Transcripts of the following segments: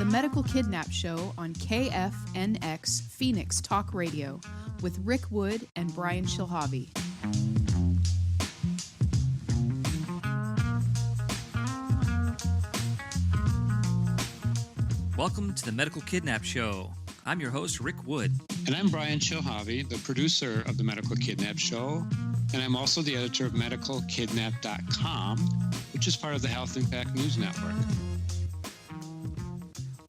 the Medical Kidnap Show on KFNX Phoenix Talk Radio with Rick Wood and Brian Shilhavy. Welcome to the Medical Kidnap Show. I'm your host, Rick Wood. And I'm Brian Shilhavy, the producer of the Medical Kidnap Show. And I'm also the editor of medicalkidnap.com, which is part of the Health Impact News Network.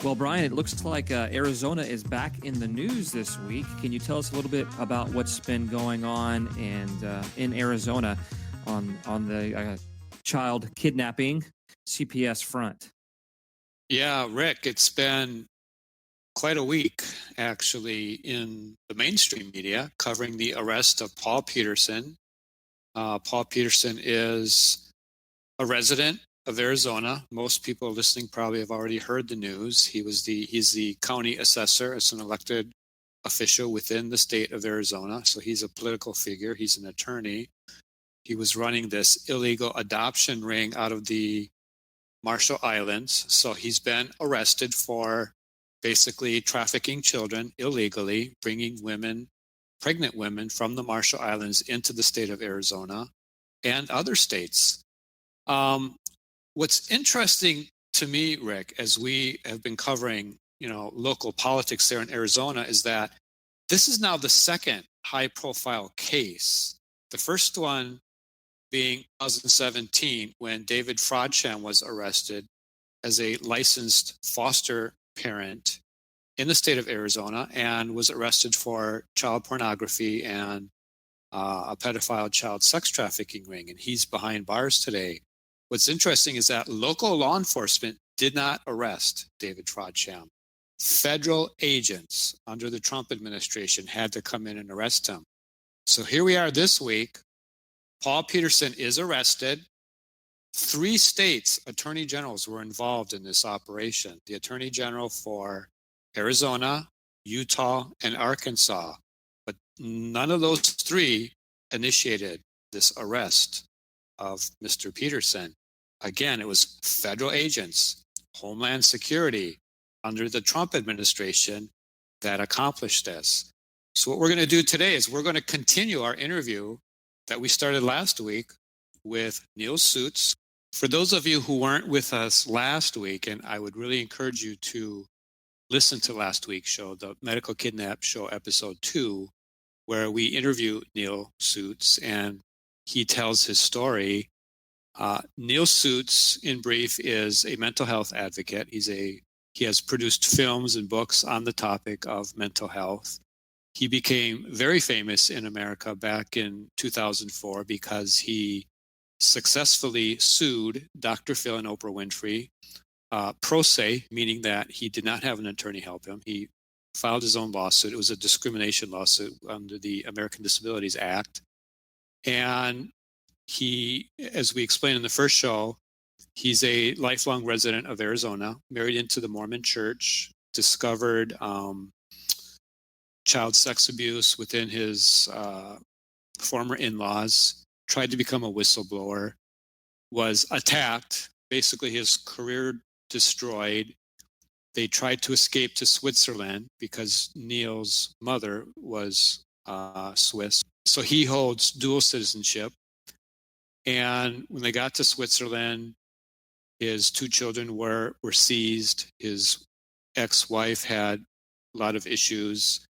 Well, Brian, it looks like Arizona is back in the news this week. Can you tell us a little bit about what's been going on in Arizona on the child kidnapping CPS front? Yeah, Rick, it's been quite a week, actually, in the mainstream media covering the arrest of Paul Petersen. Paul Petersen is a resident of Arizona. Most people listening probably have already heard the news. He's the county assessor. It's an elected official within the state of Arizona. So he's a political figure. He's an attorney. He was running this illegal adoption ring out of the Marshall Islands. So he's been arrested for basically trafficking children illegally, bringing pregnant women from the Marshall Islands into the state of Arizona and other states. What's interesting to me, Rick, as we have been covering, local politics there in Arizona, is that this is now the second high-profile case. The first one being 2017, when David Frodsham was arrested as a licensed foster parent in the state of Arizona and was arrested for child pornography and a pedophile child sex trafficking ring, and he's behind bars today. What's interesting is that local law enforcement did not arrest David Frodsham. Federal agents under the Trump administration had to come in and arrest him. So here we are this week. Paul Petersen is arrested. 3 states' attorney generals were involved in this operation. The attorney general for Arizona, Utah, and Arkansas. But none of those 3 initiated this arrest of Mr. Petersen. Again, it was federal agents, Homeland Security, under the Trump administration that accomplished this. So what we're going to do today is we're going to continue our interview that we started last week with Neal Sutz. For those of you who weren't with us last week, and I would really encourage you to listen to last week's show, the Medical Kidnap Show, episode 2, where we interview Neal Sutz and he tells his story. Neal Sutz, in brief, is a mental health advocate. He has produced films and books on the topic of mental health. He became very famous in America back in 2004 because he successfully sued Dr. Phil and Oprah Winfrey pro se, meaning that he did not have an attorney help him. He filed his own lawsuit. It was a discrimination lawsuit under the American Disabilities Act. And he, as we explained in the first show, he's a lifelong resident of Arizona, married into the Mormon Church, discovered child sex abuse within his former in-laws, tried to become a whistleblower, was attacked, basically his career destroyed. They tried to escape to Switzerland because Neal's mother was Swiss. So he holds dual citizenship. And when they got to Switzerland, his 2 children were seized. His ex-wife had a lot of issues.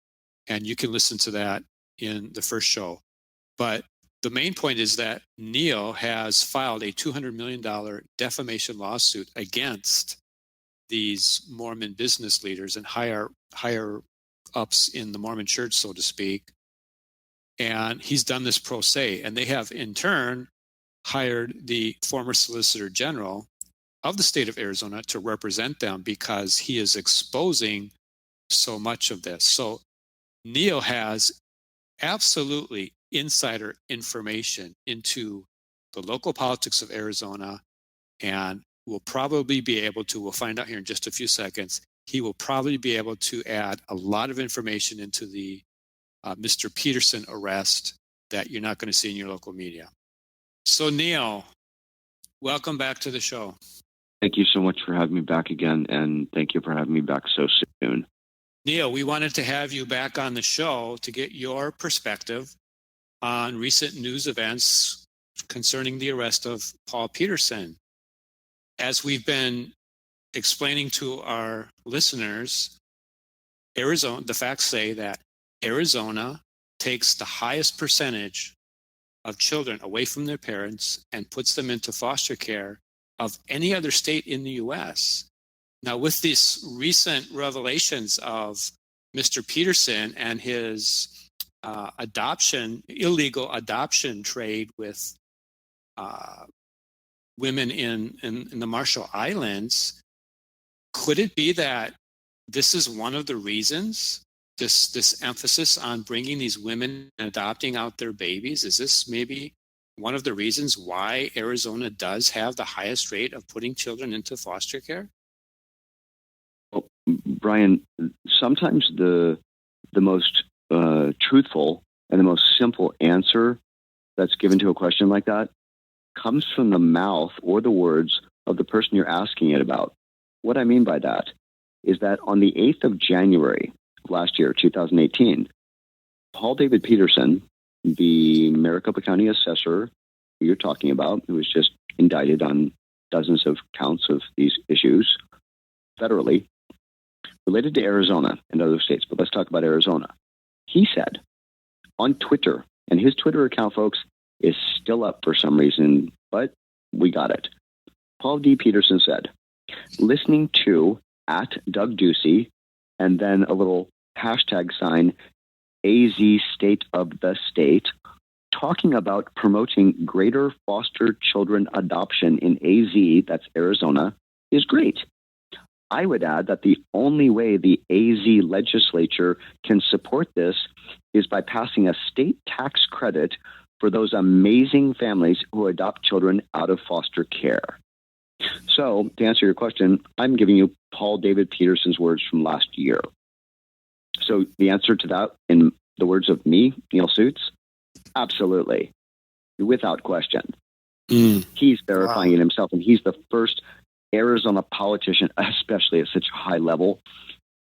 And you can listen to that in the first show. But the main point is that Neal has filed a $200 million defamation lawsuit against these Mormon business leaders and higher ups in the Mormon church, so to speak. And he's done this pro se. And they have, in turn, hired the former Solicitor General of the state of Arizona to represent them because he is exposing so much of this. So Neal has absolutely insider information into the local politics of Arizona, and will probably be able to, we'll find out here in just a few seconds, he will probably be able to add a lot of information into the Mr. Petersen arrest that you're not going to see in your local media. So Neal, welcome back to the show. Thank you so much for having me back again, and thank you for having me back so soon. Neal, we wanted to have you back on the show to get your perspective on recent news events concerning the arrest of Paul Petersen. As we've been explaining to our listeners, Arizona, the facts say that Arizona takes the highest percentage of children away from their parents and puts them into foster care of any other state in the U.S. Now, with these recent revelations of Mr. Petersen and his illegal adoption trade with women in the Marshall Islands, could it be that this is one of the reasons, this emphasis on bringing these women and adopting out their babies? Is this maybe one of the reasons why Arizona does have the highest rate of putting children into foster care? Well, Brian, sometimes the most truthful and the most simple answer that's given to a question like that comes from the mouth or the words of the person you're asking it about. What I mean by that is that on the 8th of January of last year, 2018, Paul David Petersen, the Maricopa County assessor who you're talking about, who was just indicted on dozens of counts of these issues federally, related to Arizona and other states, but let's talk about Arizona. He said on Twitter, and his Twitter account, folks, is still up for some reason, but we got it. Paul D. Petersen said, listening to @Doug Ducey, and then a little hashtag sign, AZ State of the State, talking about promoting greater foster children adoption in AZ, that's Arizona, is great. I would add that the only way the AZ legislature can support this is by passing a state tax credit for those amazing families who adopt children out of foster care. So, to answer your question, I'm giving you Paul David Petersen's words from last year. So, the answer to that, in the words of me, Neal Sutz, absolutely, without question. He's verifying it himself, and he's the first Arizona politician, especially at such a high level,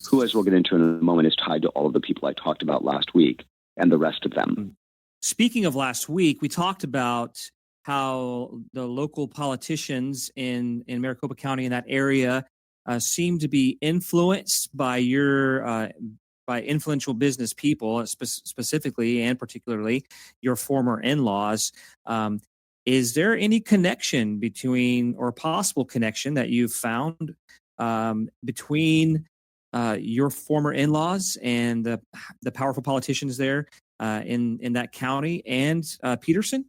who, as we'll get into in a moment, is tied to all of the people I talked about last week and the rest of them. Speaking of last week, we talked about how the local politicians in Maricopa County in that area seem to be influenced by by influential business people, specifically and particularly your former in-laws. Is there any connection between, or possible connection that you've found between your former in-laws and the powerful politicians there in that county and Petersen?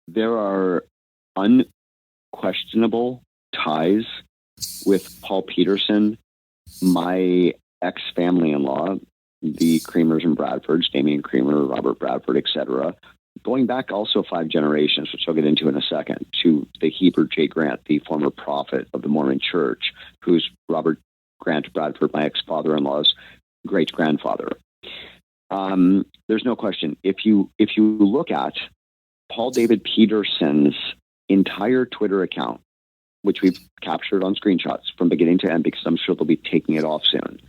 There are unquestionable ties with Paul Petersen, my ex-family-in-law, the Creamers and Bradfords, Damian Creamer, Robert Bradford, etc., going back also 5 generations, which I'll get into in a second, to the Heber J. Grant, the former prophet of the Mormon Church, who's Robert Grant Bradford, my ex-father-in-law's great-grandfather. There's no question. If you look at Paul David Petersen's entire Twitter account, which we've captured on screenshots from beginning to end, because I'm sure they'll be taking it off soon,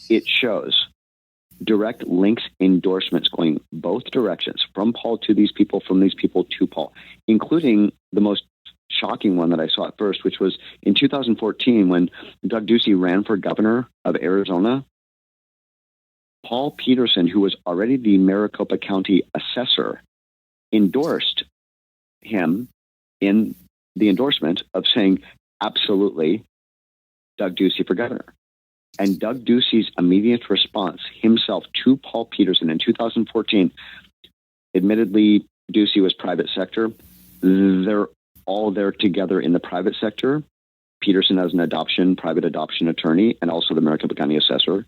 it shows direct links, endorsements going both directions, from Paul to these people, from these people to Paul, including the most shocking one that I saw at first, which was in 2014 when Doug Ducey ran for governor of Arizona. Paul Petersen, who was already the Maricopa County assessor, endorsed him in the endorsement of saying, absolutely, Doug Ducey for governor. And Doug Ducey's immediate response himself to Paul Petersen in 2014, admittedly, Ducey was private sector. They're all there together in the private sector. Petersen as an private adoption attorney, and also the Maricopa County assessor.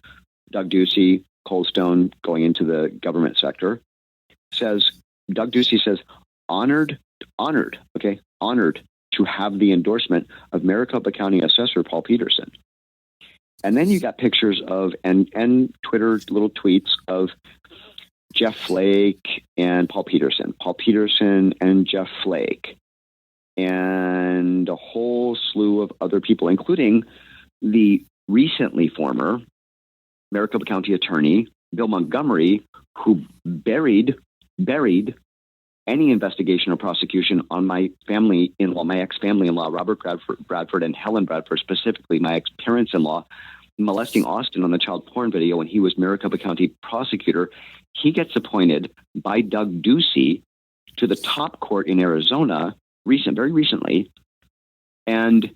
Doug Ducey, Coldstone, going into the government sector, Doug Ducey says, honored to have the endorsement of Maricopa County assessor Paul Petersen. And then you got pictures of, and Twitter little tweets of Jeff Flake and Paul Petersen and Jeff Flake. and a whole slew of other people, including the recently former Maricopa County Attorney, Bill Montgomery, who buried any investigation or prosecution on my family-in-law, my ex-family-in-law, Robert Bradford and Helen Bradford, specifically my ex-parents-in-law, molesting Austin on the child porn video when he was Maricopa County prosecutor. He gets appointed by Doug Ducey to the top court in Arizona very recently. And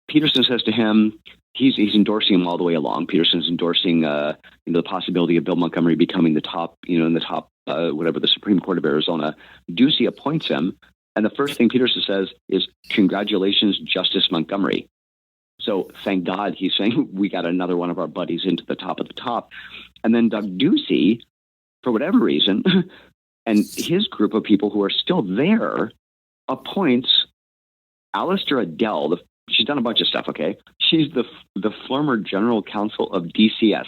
Petersen says to him, he's endorsing him all the way along. Petersen's endorsing the possibility of Bill Montgomery becoming the top, in the top, the Supreme Court of Arizona. Ducey appoints him. And the first thing Petersen says is, "Congratulations, Justice Montgomery." So thank God he's saying we got another one of our buddies into the top of the top. And then Doug Ducey, for whatever reason, and his group of people who are still there, appoints Alistair Adele. She's done a bunch of stuff, okay? She's the former general counsel of DCS.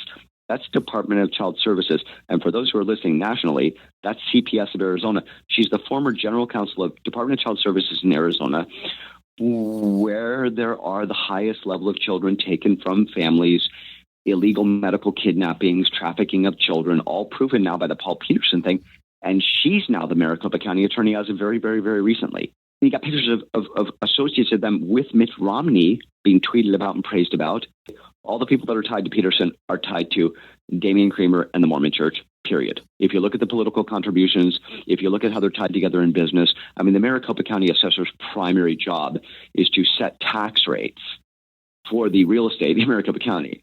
That's Department of Child Services. And for those who are listening nationally, that's CPS of Arizona. She's the former general counsel of Department of Child Services in Arizona, where there are the highest level of children taken from families, illegal medical kidnappings, trafficking of children, all proven now by the Paul Petersen thing. And she's now the Maricopa County attorney as of very, very, very recently. And you got pictures of associates of them with Mitt Romney being tweeted about and praised about. All the people that are tied to Petersen are tied to Damian Creamer and the Mormon Church, period. If you look at the political contributions, if you look at how they're tied together in business, I mean, the Maricopa County assessor's primary job is to set tax rates for the real estate in Maricopa County.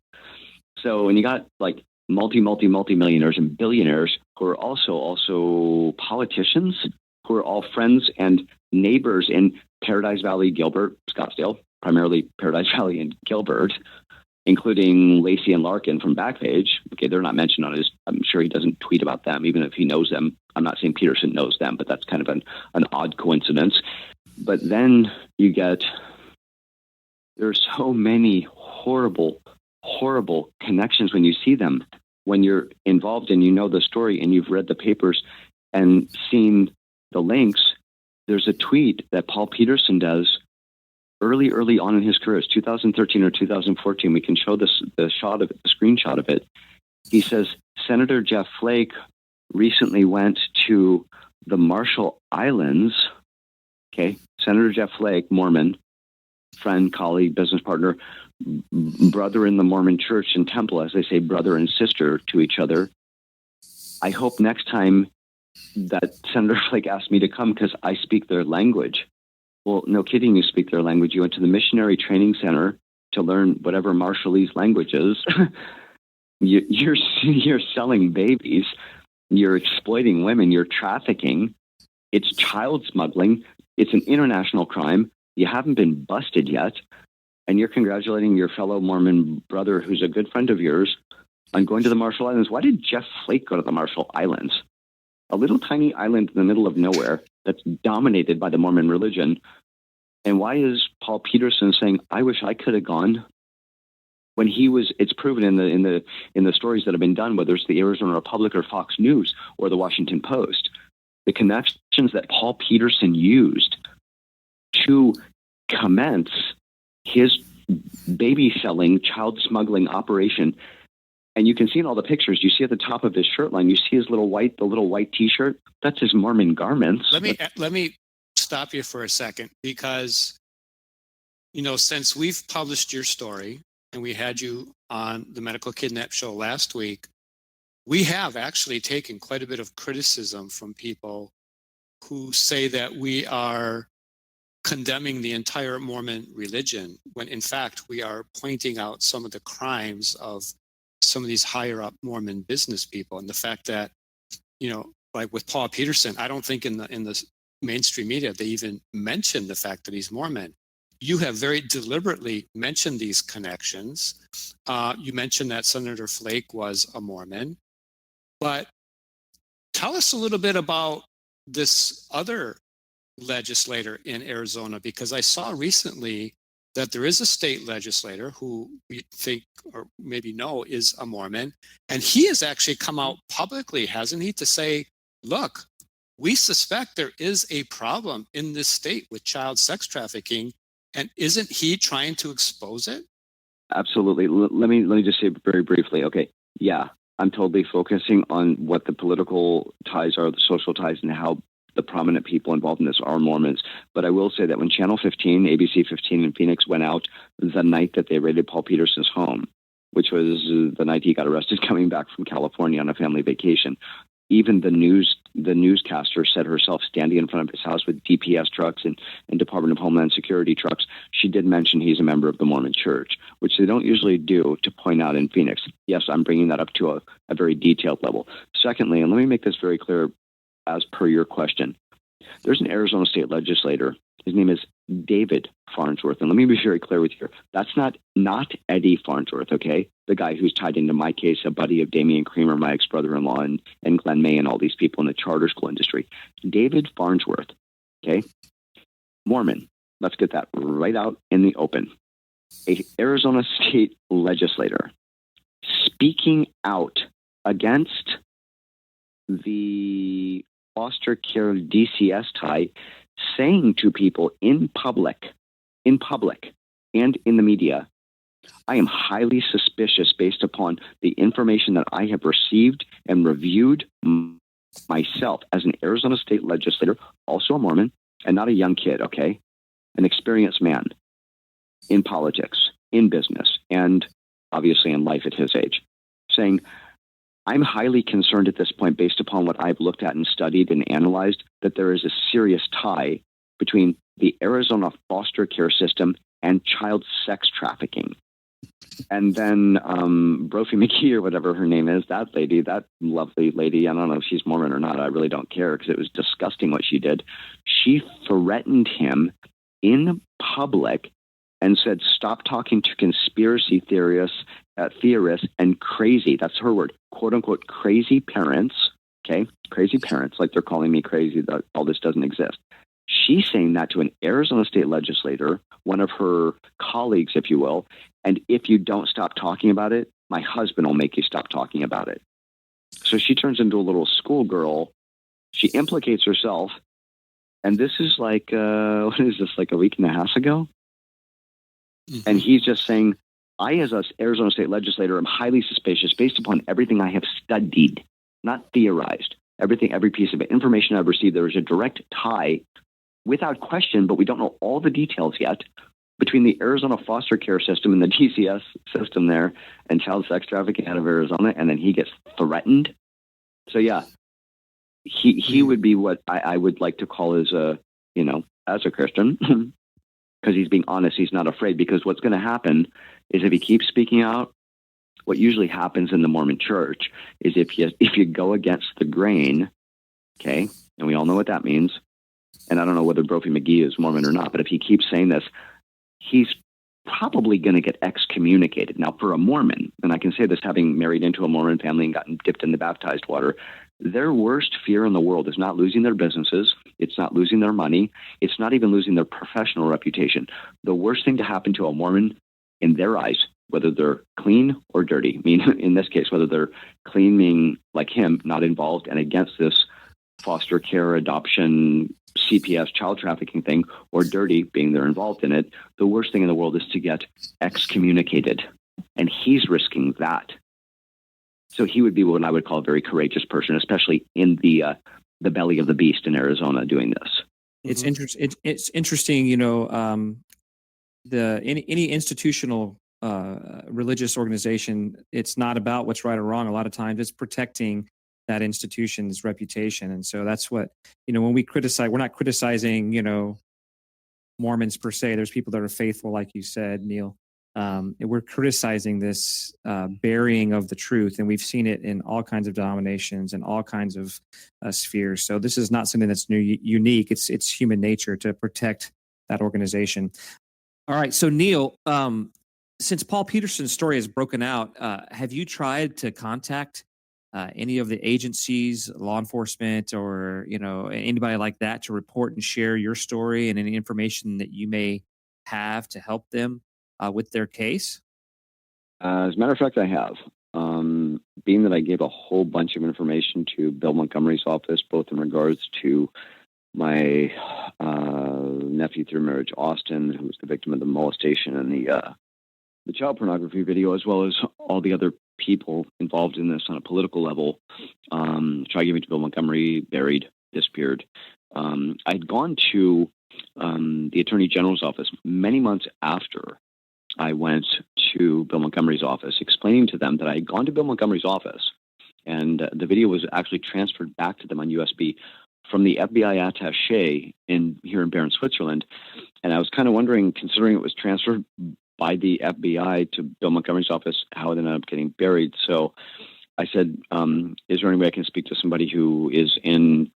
So when you got like multi-millionaires and billionaires who are also politicians, who are all friends and neighbors in Paradise Valley, Gilbert, Scottsdale, primarily Paradise Valley and Gilbert, including Lacey and Larkin from Backpage. Okay, they're not mentioned on his. I'm sure he doesn't tweet about them, even if he knows them. I'm not saying Petersen knows them, but that's kind of an odd coincidence. But then you get, there's so many horrible connections when you see them, when you're involved and you know the story and you've read the papers and seen the links. There's a tweet that Paul Petersen does early on in his career. It's 2013 or 2014. We can show the screenshot of it. He says, Senator Jeff Flake recently went to the Marshall Islands. Okay. Senator Jeff Flake, Mormon, friend, colleague, business partner, brother in the Mormon Church and Temple, as they say, brother and sister to each other. I hope next time that Senator Flake asked me to come because I speak their language. Well, no kidding, you speak their language. You went to the Missionary Training Center to learn whatever Marshallese language is. You're selling babies. You're exploiting women. You're trafficking. It's child smuggling. It's an international crime. You haven't been busted yet. And you're congratulating your fellow Mormon brother, who's a good friend of yours, on going to the Marshall Islands. Why did Jeff Flake go to the Marshall Islands? A little tiny island in the middle of nowhere that's dominated by the Mormon religion. And why is Paul Petersen saying, "I wish I could have gone"? When he was, it's proven in the stories that have been done, whether it's the Arizona Republic or Fox News or the Washington Post, the connections that Paul Petersen used to commence his baby selling, child smuggling operation. And you can see in all the pictures, you see at the top of his shirt line, you see his the little white T-shirt. That's his Mormon garments. Let me stop you for a second, because, since we've published your story and we had you on the Medical Kidnap show last week, we have actually taken quite a bit of criticism from people who say that we are condemning the entire Mormon religion, when in fact we are pointing out some of the crimes of some of these higher up Mormon business people. And the fact that, like with Paul Petersen, I don't think in the mainstream media they even mention the fact that he's Mormon. You have very deliberately mentioned these connections. You mentioned that Senator Flake was a Mormon, but tell us a little bit about this other legislator in Arizona, because I saw recently that there is a state legislator who we think or maybe know is a Mormon, and he has actually come out publicly, hasn't he, to say, look, we suspect there is a problem in this state with child sex trafficking. And isn't he trying to expose it? Absolutely. Let me just say very briefly. Okay. Yeah, I'm totally focusing on what the political ties are, the social ties, and how the prominent people involved in this are Mormons. But I will say that when Channel 15, ABC 15 in Phoenix went out the night that they raided Paul Petersen's home, which was the night he got arrested coming back from California on a family vacation, even the newscaster said herself, standing in front of his house with DPS trucks and Department of Homeland Security trucks, she did mention he's a member of the Mormon Church, which they don't usually do to point out in Phoenix. Yes, I'm bringing that up to a very detailed level. Secondly, and let me make this very clear as per your question, there's an Arizona state legislator. His name is David Farnsworth. And let me be very clear with you. That's not Eddie Farnsworth, okay? The guy who's tied into my case, a buddy of Damian Creamer, my ex-brother-in-law, and Glenn May and all these people in the charter school industry. David Farnsworth, okay? Mormon. Let's get that right out in the open. A Arizona state legislator speaking out against the foster care DCS tie, saying to people in public and in the media, I am highly suspicious based upon the information that I have received and reviewed myself as an Arizona state legislator, also a Mormon, and not a young kid, okay? An experienced man in politics, in business, and obviously in life at his age, saying, I'm highly concerned at this point, based upon what I've looked at and studied and analyzed, that there is a serious tie between the Arizona foster care system and child sex trafficking. And then Brophy McGee, or whatever her name is, that lady, that lovely lady, I don't know if she's Mormon or not, I really don't care because it was disgusting what she did. She threatened him in public and said, stop talking to conspiracy theorists and crazy, that's her word, quote unquote, crazy parents, okay? Crazy parents, like they're calling me crazy, that all this doesn't exist. She's saying that to an Arizona state legislator, one of her colleagues, if you will, and if you don't stop talking about it, my husband will make you stop talking about it. So she turns into a little schoolgirl. She implicates herself. And this is like, what is this, like a week and a half ago? Mm-hmm. And he's just saying, I, as an Arizona state legislator, am highly suspicious based upon everything I have studied, not theorized. Every piece of information I've received, there is a direct tie, without question, but we don't know all the details yet, between the Arizona foster care system and the DCS system there and child sex trafficking out of Arizona, and then he gets threatened. So yeah, he would be what I would like to call as a Christian, because he's being honest, he's not afraid, because what's going to happen is if he keeps speaking out, what usually happens in the Mormon church is if you go against the grain, okay, and we all know what that means, and I don't know whether Brophy McGee is Mormon or not, but if he keeps saying this, he's probably going to get excommunicated. Now, for a Mormon, and I can say this having married into a Mormon family and gotten dipped in the baptized water, their worst fear in the world is not losing their businesses. It's not losing their money. It's not even losing their professional reputation. The worst thing to happen to a Mormon in their eyes, whether they're clean or dirty, I mean, in this case, whether they're clean, meaning like him, not involved and against this foster care, adoption, CPS, child trafficking thing, or dirty, being they're involved in it, the worst thing in the world is to get excommunicated. And he's risking that. So he would be what I would call a very courageous person, especially in the belly of the beast in Arizona doing this. It's It's interesting, any institutional religious organization, it's not about what's right or wrong. A lot of times it's protecting that institution's reputation. And so that's what, when we criticize, we're not criticizing, Mormons per se. There's people that are faithful, like you said, Neal. We're criticizing this burying of the truth, and we've seen it in all kinds of denominations and all kinds of spheres. So this is not something that's unique. It's human nature to protect that organization. All right. So Neal, since Paul Petersen's story has broken out, have you tried to contact any of the agencies, law enforcement, or anybody like that to report and share your story and any information that you may have to help them with their case? As a matter of fact, I have. being that I gave a whole bunch of information to Bill Montgomery's office, both in regards to my nephew through marriage, Austin, who was the victim of the molestation and the child pornography video, as well as all the other people involved in this on a political level, which I gave it to Bill Montgomery, buried, disappeared. I'd gone to the Attorney General's office many months after I went to Bill Montgomery's office, explaining to them that I had gone to Bill Montgomery's office, and the video was actually transferred back to them on USB from the FBI attaché here in Bern, Switzerland. And I was kind of wondering, considering it was transferred by the FBI to Bill Montgomery's office, how it ended up getting buried. So I said, is there any way I can speak to somebody who is in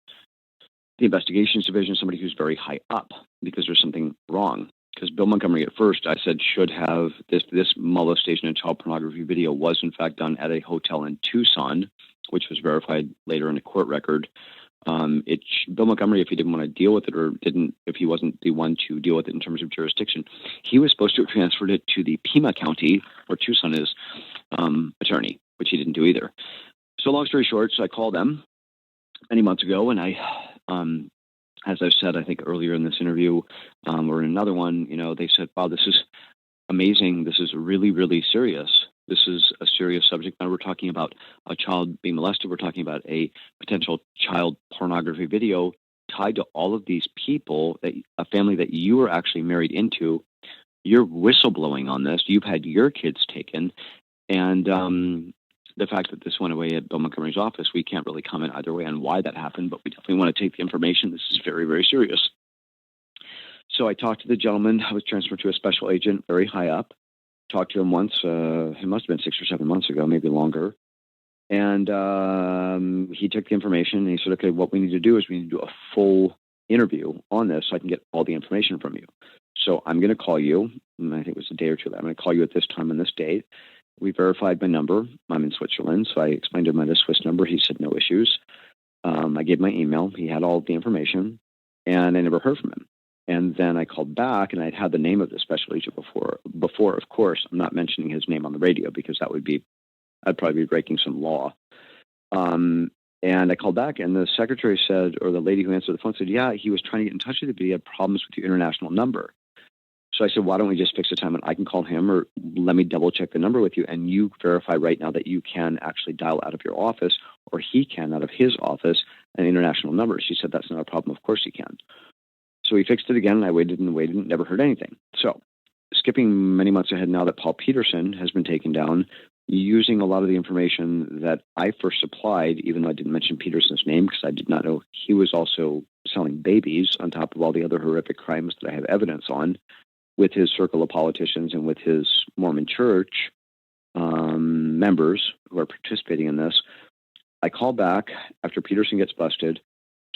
the investigations division, somebody who's very high up, because there's something wrong? Because Bill Montgomery, at first, I said, should have this molestation and child pornography video was in fact done at a hotel in Tucson, which was verified later in a court record. Bill Montgomery, if he didn't want to deal with it, or if he wasn't the one to deal with it in terms of jurisdiction, he was supposed to have transferred it to the Pima County, where Tucson is, attorney, which he didn't do either. So long story short, so I called them many months ago, and I, as I said, I think earlier in this interview, or in another one, they said, wow, this is amazing. This is really, really serious. This is a serious subject matter. We're talking about a child being molested. We're talking about a potential child pornography video tied to all of these people, a family that you were actually married into. You're whistleblowing on this. You've had your kids taken. And the fact that this went away at Bill Montgomery's office, we can't really comment either way on why that happened, but we definitely want to take the information. This is very, very serious. So I talked to the gentleman. I was transferred to a special agent very high up. Talked to him once. It must have been 6 or 7 months ago, maybe longer. And he took the information and he said, okay, what we need to do is we need to do a full interview on this so I can get all the information from you. So I'm going to call you. And I think it was a day or two. I'm going to call you at this time on this date. We verified my number. I'm in Switzerland. So I explained to him my Swiss number. He said no issues. I gave my email. He had all the information. And I never heard from him. And then I called back, and I'd had the name of the special agent before, of course. I'm not mentioning his name on the radio because I'd probably be breaking some law. And I called back, and the secretary said, or the lady who answered the phone said, yeah, he was trying to get in touch with you, but he had problems with your international number. So I said, why don't we just fix a time and I can call him, or let me double check the number with you, and you verify right now that you can actually dial out of your office, or he can out of his office, an international number. She said, that's not a problem. Of course he can. So we fixed it again, and I waited and waited and never heard anything. So skipping many months ahead now that Paul Petersen has been taken down, using a lot of the information that I first supplied, even though I didn't mention Petersen's name because I did not know he was also selling babies on top of all the other horrific crimes that I have evidence on, with his circle of politicians and with his Mormon church members who are participating in this. I call back after Petersen gets busted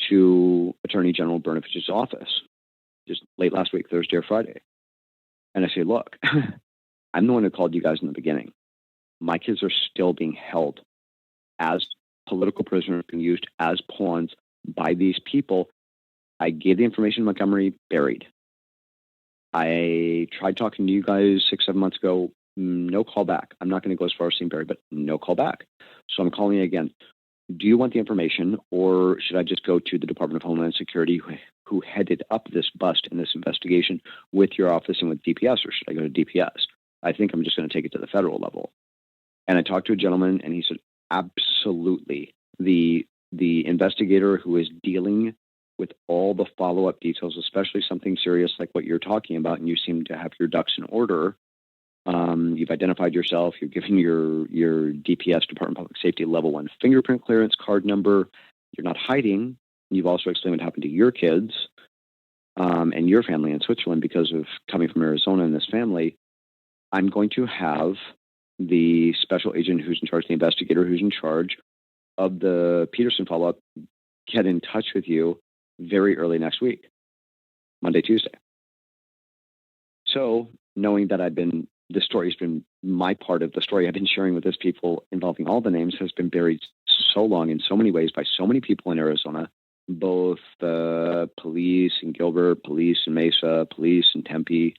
to Attorney General Brnovich's office just late last week, Thursday or Friday. And I say, look, I'm the one who called you guys in the beginning. My kids are still being held as political prisoners, being used as pawns by these people. I gave the information to Montgomery, buried. I tried talking to you guys 6-7 months ago. No call back. I'm not going to go as far as saying buried, but no call back. So I'm calling you again. Do you want the information, or should I just go to the Department of Homeland Security who headed up this bust in this investigation with your office and with DPS, or should I go to DPS? I think I'm just going to take it to the federal level. And I talked to a gentleman, and he said, absolutely. The investigator who is dealing with all the follow-up details, especially something serious like what you're talking about, and you seem to have your ducks in order. You've identified yourself. You've given your DPS, Department of Public Safety, level 1 fingerprint clearance card number. You're not hiding. You've also explained what happened to your kids and your family in Switzerland because of coming from Arizona and this family. I'm going to have the special agent who's in charge, the investigator who's in charge of the Petersen follow-up, get in touch with you very early next week, Monday, Tuesday. So knowing that the story's been my part of the story I've been sharing with those people involving all the names has been buried so long in so many ways by so many people in Arizona, both the police in Gilbert, police in Mesa, police in Tempe,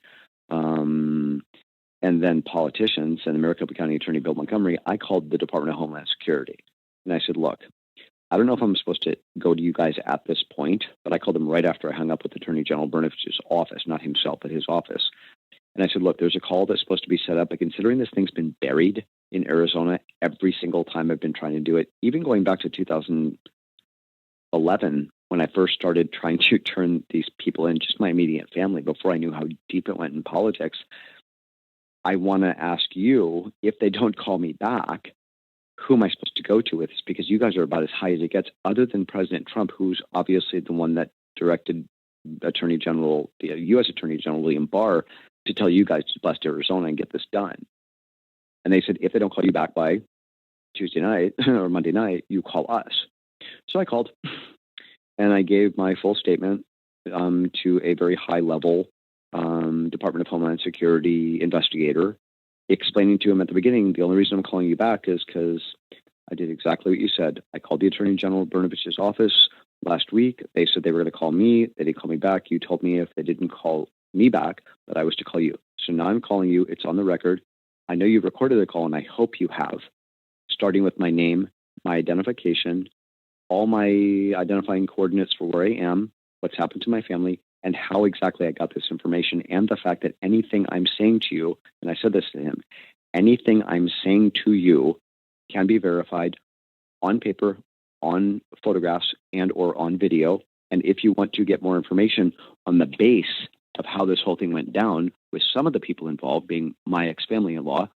and then politicians and the Maricopa County Attorney Bill Montgomery, I called the Department of Homeland Security. And I said, look, I don't know if I'm supposed to go to you guys at this point, but I called him right after I hung up with Attorney General Brnovich's office, not himself, but his office. And I said, look, there's a call that's supposed to be set up, but considering this thing's been buried in Arizona every single time I've been trying to do it, even going back to 2011, when I first started trying to turn these people in, just my immediate family, before I knew how deep it went in politics, I want to ask you, if they don't call me back, who am I supposed to go to with this? Because you guys are about as high as it gets, other than President Trump, who's obviously the one that directed Attorney General, the U.S. Attorney General William Barr, to tell you guys to bust Arizona and get this done. And they said, if they don't call you back by Tuesday night or Monday night, you call us. So I called, and I gave my full statement to a very high-level Department of Homeland Security investigator, explaining to him at the beginning, the only reason I'm calling you back is because I did exactly what you said. I called the Attorney General Brnovich's office last week. They said they were going to call me. They didn't call me back. You told me if they didn't call me back, that I was to call you. So now I'm calling you. It's on the record. I know you've recorded the call, and I hope you have, starting with my name, my identification, all my identifying coordinates for where I am, what's happened to my family, and how exactly I got this information, and the fact that anything I'm saying to you, and I said this to him, anything I'm saying to you can be verified on paper, on photographs, and or on video. And if you want to get more information on the base of how this whole thing went down, with some of the people involved being my ex-family-in-law,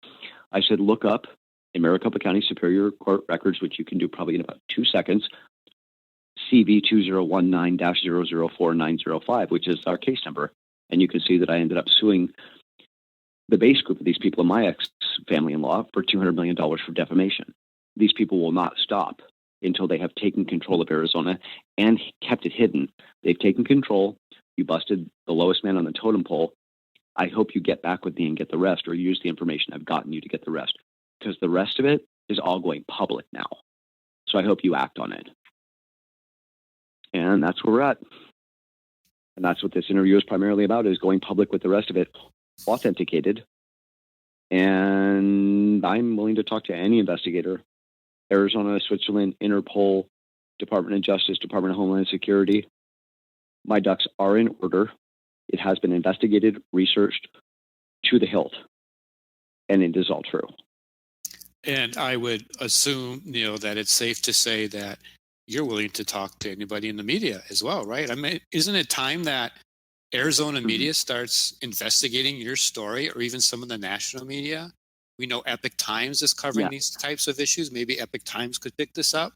I said, look up in Maricopa County Superior Court records, which you can do probably in about 2 seconds, CV 2019-004905, which is our case number. And you can see that I ended up suing the base group of these people in my ex-family-in-law for $200 million for defamation. These people will not stop until they have taken control of Arizona and kept it hidden. They've taken control. You busted the lowest man on the totem pole. I hope you get back with me and get the rest, or use the information I've gotten you to get the rest, because the rest of it is all going public now. So I hope you act on it. And that's where we're at. And that's what this interview is primarily about, is going public with the rest of it, authenticated. And I'm willing to talk to any investigator, Arizona, Switzerland, Interpol, Department of Justice, Department of Homeland Security. My ducks are in order. It has been investigated, researched to the hilt, and it is all true. And I would assume, Neal, that it's safe to say that you're willing to talk to anybody in the media as well, right? I mean, isn't it time that Arizona media starts investigating your story, or even some of the national media? We know Epic Times is covering these types of issues. Maybe Epic Times could pick this up.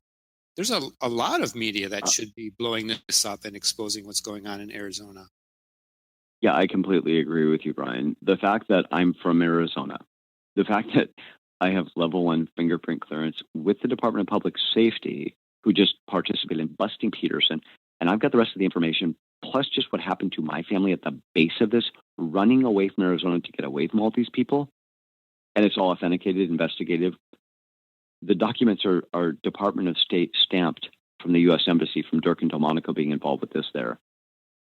There's a lot of media that should be blowing this up and exposing what's going on in Arizona. Yeah, I completely agree with you, Brian. The fact that I'm from Arizona, the fact that I have level 1 fingerprint clearance with the Department of Public Safety, who just participated in busting Petersen, and I've got the rest of the information, plus just what happened to my family at the base of this, running away from Arizona to get away from all these people, and it's all authenticated, investigative. The documents are Department of State stamped from the U.S. Embassy, from Dirk and Delmonico being involved with this there.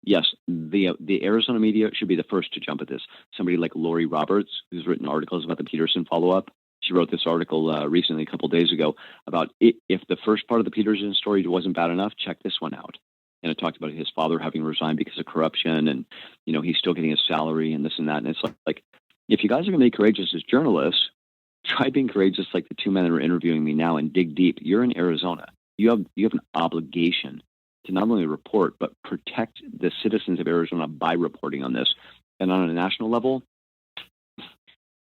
Yes, the Arizona media should be the first to jump at this. Somebody like Lori Roberts, who's written articles about the Petersen follow-up, she wrote this article recently, a couple days ago, about if the first part of the Petersen story wasn't bad enough, check this one out. And it talked about his father having resigned because of corruption, and he's still getting his salary and this and that. And it's like if you guys are going to be courageous as journalists, try being courageous like the two men that are interviewing me now, and dig deep. You're in Arizona. You have an obligation to not only report, but protect the citizens of Arizona by reporting on this. And on a national level,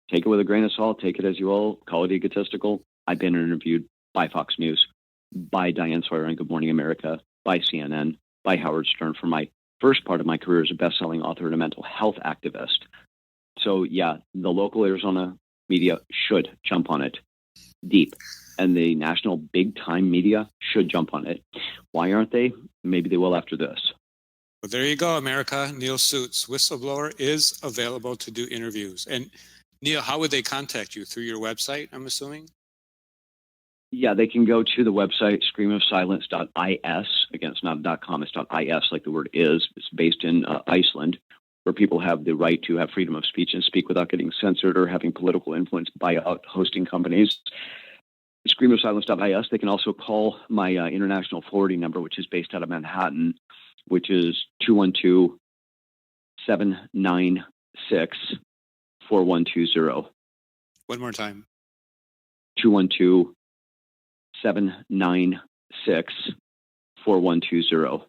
take it with a grain of salt, take it as you will, call it egotistical. I've been interviewed by Fox News, by Diane Sawyer on Good Morning America, by CNN, by Howard Stern for my first part of my career as a best-selling author and a mental health activist. So yeah, the local Arizona media should jump on it deep. And the national big-time media should jump on it. Why aren't they? Maybe they will after this. Well, there you go, America. Neal Sutz, whistleblower, is available to do interviews. And Neal, how would they contact you? Through your website, I'm assuming? Yeah, they can go to the website, screamofsilence.is. Again, it's not .com, it's .is like the word is. It's based in Iceland. where people have the right to have freedom of speech and speak without getting censored or having political influence by hosting companies. Screamofsilence.is. They can also call my international forwarding number, which is based out of Manhattan, which is 212-796-4120. One more time. 212-796-4120.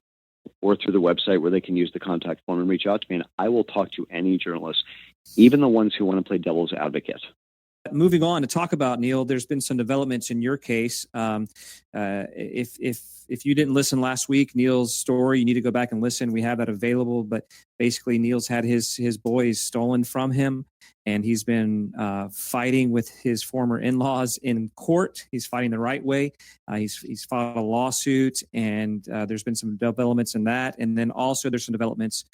Or through the website where they can use the contact form and reach out to me. And I will talk to any journalist, even the ones who want to play devil's advocate. Moving on to talk about, Neal, there's been some developments in your case. If you didn't listen last week, Neal's story, you need to go back and listen. We have that available. But basically, Neal's had his boys stolen from him, and he's been fighting with his former in-laws in court. He's fighting the right way. He's filed a lawsuit, and there's been some developments in that. And then also there's some developments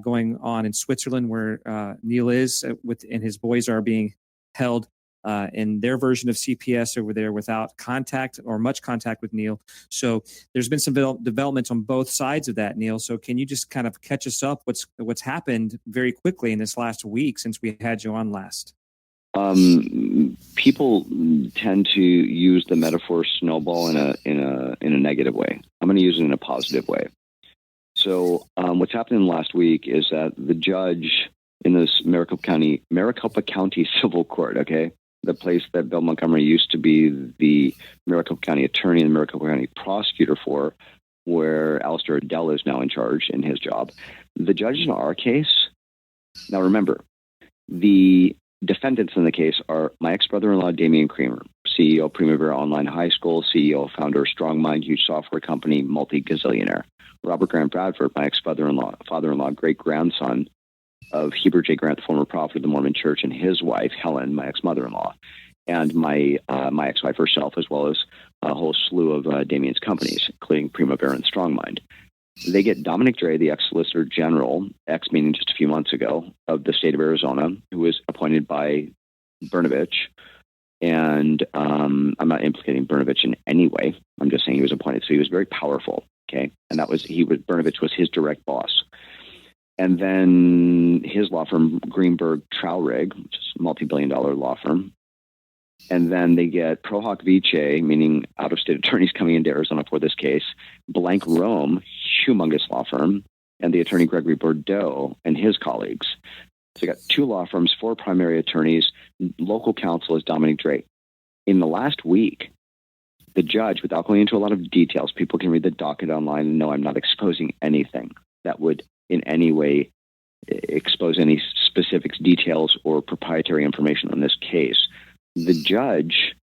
going on in Switzerland where Neal is and his boys are being held in their version of CPS over there without contact or much contact with Neal. So there's been some developments on both sides of that, Neal. So can you just kind of catch us up what's happened very quickly in this last week since we had you on last? People tend to use the metaphor snowball in a negative way. I'm going to use it in a positive way. So what's happened last week is that the judge in this Maricopa County Civil Court, okay, the place that Bill Montgomery used to be the Maricopa County attorney and the Maricopa County prosecutor for, where Alistair Adele is now in charge in his job. The judge in our case, now remember, the defendants in the case are my ex-brother-in-law, Damian Creamer, CEO of Primavera Online High School, CEO, founder of StrongMind, huge software company, multi-gazillionaire. Robert Grant Bradford, my ex-father-in-law, great-grandson of Heber J. Grant, the former prophet of the Mormon Church, and his wife, Helen, my ex-mother-in-law, and my ex-wife herself, as well as a whole slew of Damien's companies, including Primavera and StrongMind. They get Dominic Dre, the ex-Solicitor General, meaning just a few months ago, of the state of Arizona, who was appointed by Brnovich. And I'm not implicating Brnovich in any way. I'm just saying he was appointed. So he was very powerful, okay? And Brnovich was his direct boss. And then his law firm, Greenberg Traurig, which is a multi-billion-dollar law firm. And then they get Pro Hoc Vice, meaning out-of-state attorneys coming into Arizona for this case, Blank Rome, humongous law firm, and the attorney Gregory Bordeaux and his colleagues. So you got two law firms, four primary attorneys, local counsel is Dominic Dre. In the last week, the judge, without going into a lot of details, people can read the docket online and know I'm not exposing anything that would in any way expose any specifics, details, or proprietary information on this case. The judge,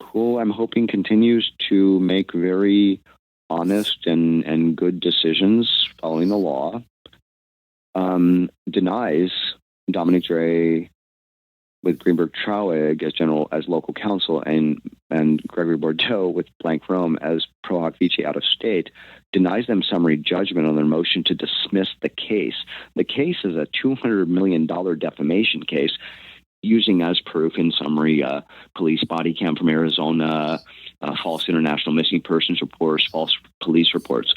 who I'm hoping continues to make very honest and good decisions following the law, denies Dominic Dre with Greenberg Traurig as local counsel and Gregory Bordeaux with Blank Rome as Pro Hoc Vice out of state, denies them summary judgment on their motion to dismiss the case. The case is a $200 million defamation case using as proof in summary police body cam from Arizona, false international missing persons reports, false police reports,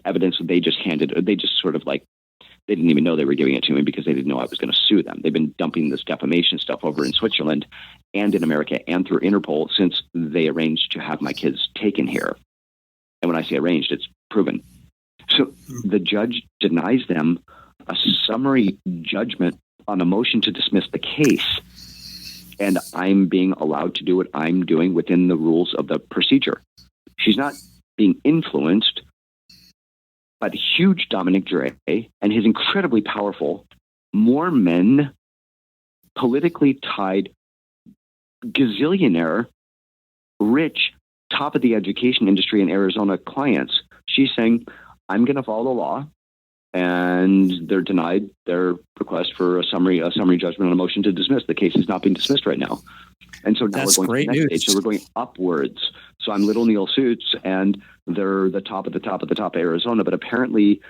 evidence that they just they didn't even know they were giving it to me because they didn't know I was going to sue them. They've been dumping this defamation stuff over in Switzerland and in America and through Interpol since they arranged to have my kids taken here. And when I say arranged, it's proven. So the judge denies them a summary judgment on a motion to dismiss the case. And I'm being allowed to do what I'm doing within the rules of the procedure. She's not being influenced. But huge Dominic Dre and his incredibly powerful Mormon, politically tied, gazillionaire, rich, top of the education industry in Arizona clients. She's saying, I'm going to follow the law, and they're denied their request for a summary judgment on a motion to dismiss. The case is not being dismissed right now. And so now That's we're going great to the next news. stage. So we're going upwards. So I'm little Neal Sutz, and they're the top of the top of the top of Arizona. But apparently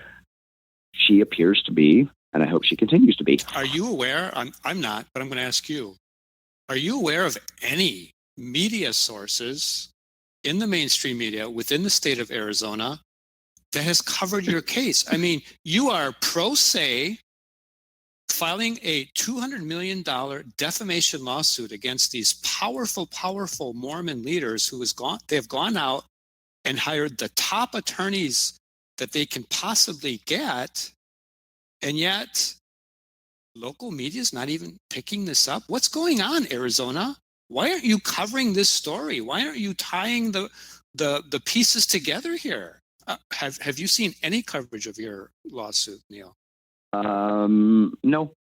she appears to be, and I hope she continues to be. Are you aware? I'm not, but I'm going to ask you. Are you aware of any media sources in the mainstream media within the state of Arizona that has covered your case? I mean, you are pro se filing a $200 million defamation lawsuit against these powerful Mormon leaders they have gone out and hired the top attorneys that they can possibly get, and yet local media is not even picking this up. What's going on, Arizona? Why aren't you covering this story? Why aren't you tying the pieces together here? Have you seen any coverage of your lawsuit, Neal? No.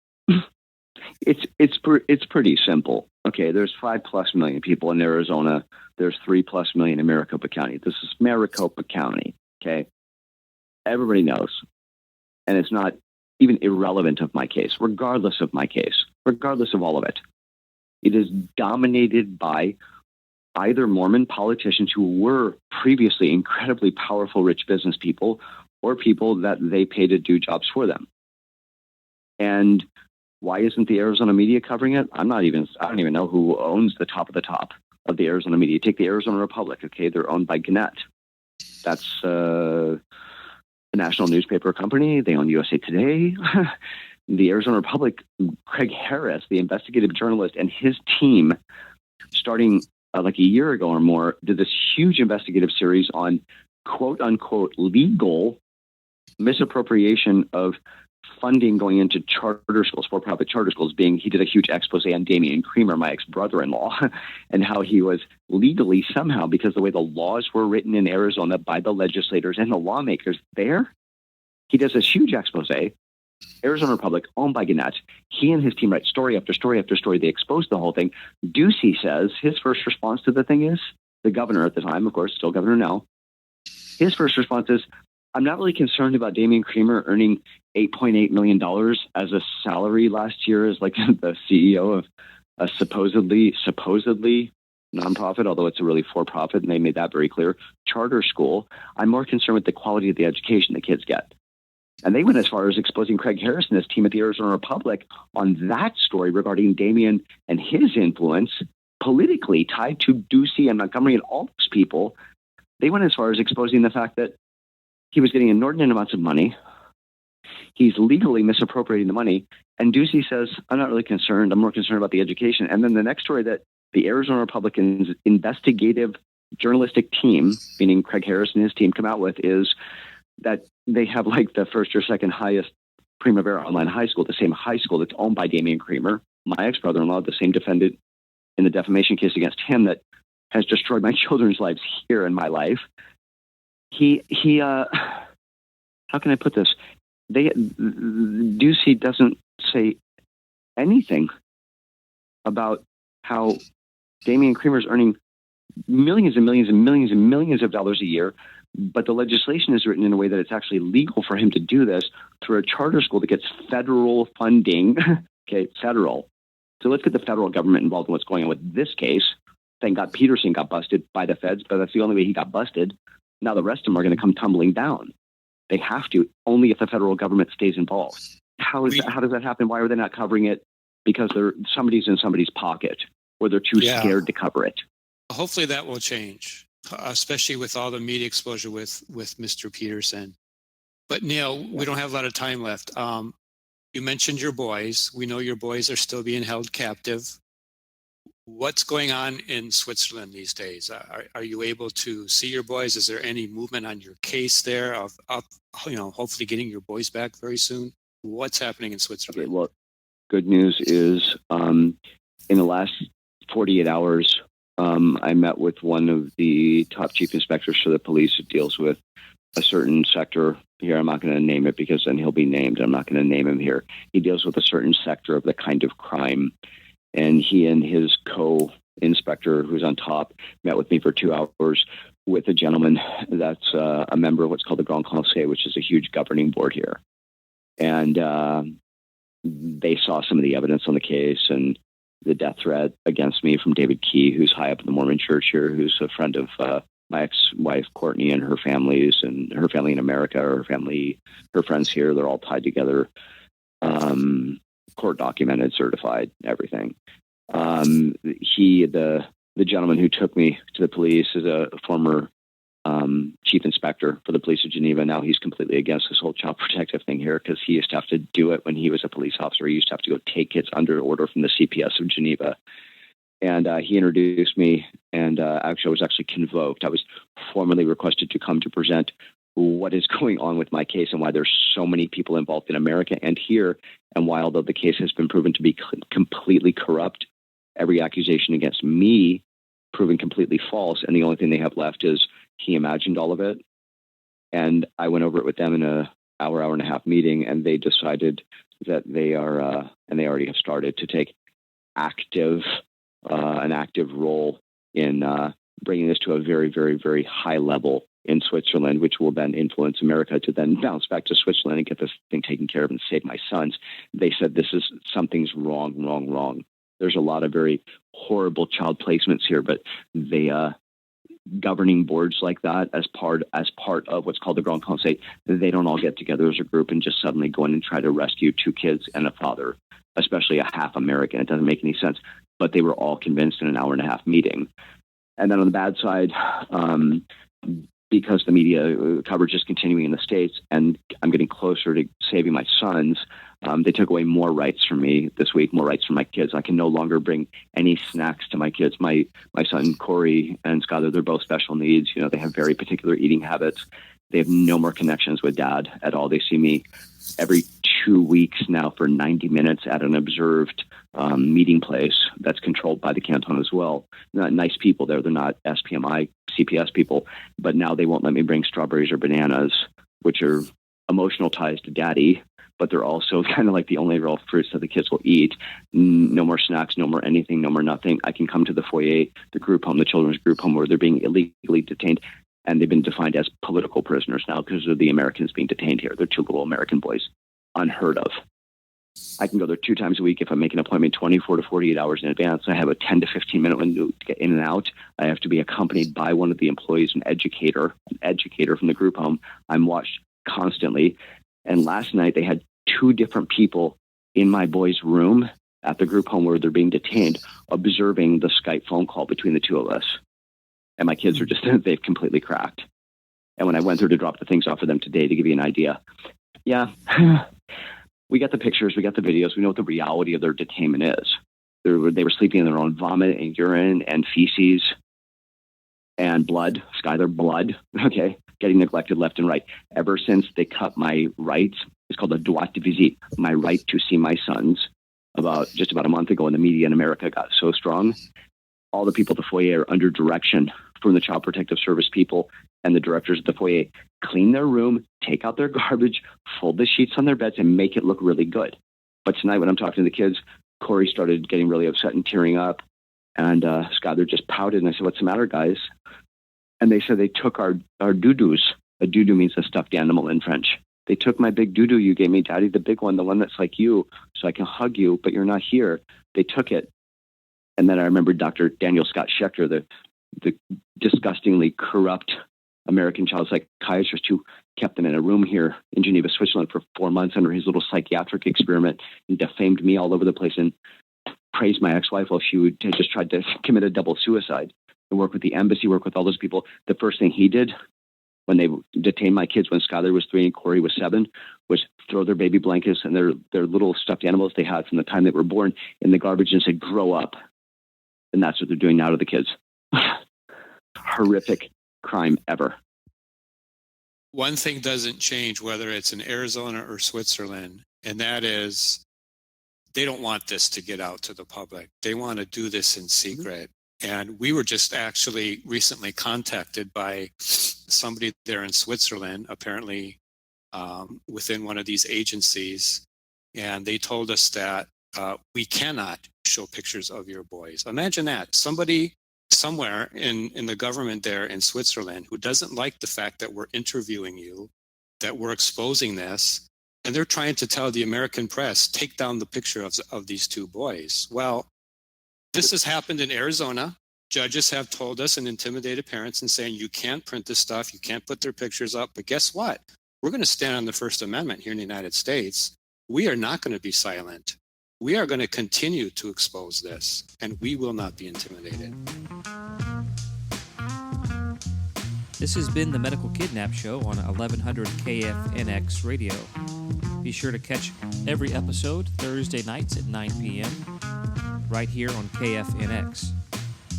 It's pretty simple. Okay, there's 5+ million people in Arizona. There's 3+ million in Maricopa County. This is Maricopa County. Okay, everybody knows, and it's not even irrelevant of my case, regardless of my case, regardless of all of it. It is dominated by either Mormon politicians who were previously incredibly powerful, rich business people, or people that they pay to do jobs for them. And why isn't the Arizona media covering it? I don't even know who owns the top of the Arizona media. Take the Arizona Republic. Okay, they're owned by Gannett. That's a national newspaper company. They own USA Today. The Arizona Republic, Craig Harris, the investigative journalist, and his team, starting like a year ago or more, did this huge investigative series on quote unquote legal misappropriation of funding going into charter schools, for-profit charter schools. He did a huge expose on Damian Creamer, my ex-brother-in-law, and how he was legally somehow, because the way the laws were written in Arizona by the legislators and the lawmakers there, he does this huge expose. Arizona Republic, owned by Gannett. He and his team write story after story after story. They expose the whole thing. Ducey says his first response to the thing is, the governor at the time, of course, still governor now, his first response is, I'm not really concerned about Damian Creamer earning $8.8 million as a salary last year as like the CEO of a supposedly nonprofit, although it's a really for-profit, and they made that very clear, charter school. I'm more concerned with the quality of the education the kids get. And they went as far as exposing Craig Harris and his team at the Arizona Republic on that story regarding Damian and his influence politically tied to Ducey and Montgomery and all those people. They went as far as exposing the fact that he was getting inordinate amounts of money. He's legally misappropriating the money. And Ducey says, I'm not really concerned. I'm more concerned about the education. And then the next story that the Arizona Republicans' investigative journalistic team, meaning Craig Harris and his team, come out with is that they have like the first or second highest Primavera Online High School, the same high school that's owned by Damian Creamer, my ex-brother-in-law, the same defendant in the defamation case against him that has destroyed my children's lives here in my life. How can I put this? Ducey doesn't say anything about how Damian Creamer's earning millions and millions and millions and millions of dollars a year, but the legislation is written in a way that it's actually legal for him to do this through a charter school that gets federal funding. Okay, federal. So let's get the federal government involved in what's going on with this case. Thank God Petersen got busted by the feds, but that's the only way he got busted. Now the rest of them are going to come tumbling down. They have to, only if the federal government stays involved. How does that happen? Why are they not covering it? Because somebody's in somebody's pocket, or they're too scared to cover it. Hopefully that will change, especially with all the media exposure with Mr. Petersen. But Neal, we don't have a lot of time left. You mentioned your boys. We know your boys are still being held captive. What's going on in Switzerland these days? Are you able to see your boys? Is there any movement on your case there of hopefully getting your boys back very soon? What's happening in Switzerland? Okay, well, good news is in the last 48 hours, I met with one of the top chief inspectors for the police who deals with a certain sector here. I'm not going to name it because then he'll be named. I'm not going to name him here. He deals with a certain sector of the kind of crime. And he and his co-inspector, who's on top, met with me for 2 hours with a gentleman that's a member of what's called the Grand Conseil, which is a huge governing board here. And they saw some of the evidence on the case and the death threat against me from David Key, who's high up in the Mormon church here, who's a friend of my ex-wife, Courtney, and her families, and her family in America, her friends here. They're all tied together. Court documented, certified, everything. The gentleman who took me to the police is a former chief inspector for the police of Geneva. Now he's completely against this whole child protective thing here because he used to have to do it when he was a police officer. He used to have to go take kids under order from the CPS of Geneva. And he introduced me, and actually I was actually convoked. I was formally requested to come to present what is going on with my case and why there's so many people involved in America and here, and why, although the case has been proven to be completely corrupt, every accusation against me proven completely false, and the only thing they have left is he imagined all of it. And I went over it with them in an hour and a half meeting, and they decided that they are, and they already have started to take an active role in bringing this to a very, very, very high level in Switzerland, which will then influence America to then bounce back to Switzerland and get this thing taken care of and save my sons. They said something's wrong. There's a lot of very horrible child placements here, but they governing boards like that as part of what's called the Grand Conseil, they don't all get together as a group and just suddenly go in and try to rescue 2 kids and a father, especially a half American. It doesn't make any sense. But they were all convinced in an hour and a half meeting. And then on the bad side, because the media coverage is continuing in the States and I'm getting closer to saving my sons, they took away more rights from me this week, more rights from my kids. I can no longer bring any snacks to my kids. My son, Corey and Skylar, they're both special needs. You know, they have very particular eating habits. They have no more connections with dad at all. They see me every 2 weeks now for 90 minutes at an observed meeting place that's controlled by the canton as well. Not nice people there. They're not SPMI, CPS people, but now they won't let me bring strawberries or bananas, which are emotional ties to daddy, but they're also kind of like the only real fruits that the kids will eat. No more snacks, no more anything, no more nothing. I can come to the foyer, the group home, the children's group home where they're being illegally detained. And they've been defined as political prisoners now because of the Americans being detained here. They're 2 little American boys. Unheard of. I can go there 2 times a week if I make an appointment 24 to 48 hours in advance. I have a 10 to 15 minute window to get in and out. I have to be accompanied by one of the employees, an educator from the group home. I'm watched constantly. And last night they had 2 different people in my boys' room at the group home where they're being detained, observing the Skype phone call between the 2 of us. And my kids are just, they've completely cracked. And when I went through to drop the things off for them today, to give you an idea, yeah, we got the pictures, we got the videos, we know what the reality of their detainment is. They were sleeping in their own vomit and urine and feces and blood, Skylar blood, okay, getting neglected left and right. Ever since they cut my rights, it's called a droit de visite, my right to see my sons, about a month ago, and the media in America got so strong. All the people at the foyer are under direction from the Child Protective Service people and the directors of the foyer. Clean their room, take out their garbage, fold the sheets on their beds, and make it look really good. But tonight when I'm talking to the kids, Corey started getting really upset and tearing up. And Skylar just pouted. And I said, "What's the matter, guys?" And they said they took our doo-doos. A doo-doo means a stuffed animal in French. They took my big doo-doo you gave me, Daddy, the big one, the one that's like you, so I can hug you, but you're not here. They took it. And then I remember Dr. Daniel Scott Schechter, the disgustingly corrupt American child psychiatrist who kept them in a room here in Geneva, Switzerland for 4 months under his little psychiatric experiment and defamed me all over the place and praised my ex-wife while she had just tried to commit a double suicide and work with the embassy, work with all those people. The first thing he did when they detained my kids when Skylar was 3 and Corey was 7 was throw their baby blankets and their little stuffed animals they had from the time they were born in the garbage and said, "Grow up." And that's what they're doing now to the kids. Horrific crime ever. One thing doesn't change whether it's in Arizona or Switzerland, and that is they don't want this to get out to the public. They want to do this in secret. And we were just actually recently contacted by somebody there in Switzerland, apparently within one of these agencies, and they told us that we cannot show pictures of your boys. Imagine that. Somebody somewhere in the government there in Switzerland who doesn't like the fact that we're interviewing you, that we're exposing this, and they're trying to tell the American press, take down the picture of these 2 boys. Well, this has happened in Arizona. Judges have told us and intimidated parents and saying, you can't print this stuff, you can't put their pictures up. But guess what? We're going to stand on the First Amendment here in the United States. We are not going to be silent. We are going to continue to expose this, and we will not be intimidated. This has been the Medical Kidnap Show on 1100 KFNX Radio. Be sure to catch every episode Thursday nights at 9 p.m. right here on KFNX.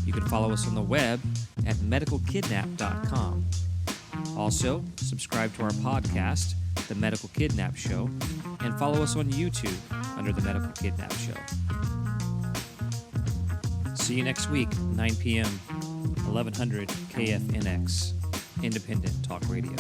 You can follow us on the web at medicalkidnap.com. Also, subscribe to our podcast, The Medical Kidnap Show, and follow us on YouTube under The Medical Kidnap Show. See you next week, 9 p.m., 1100 KFNX, Independent Talk Radio.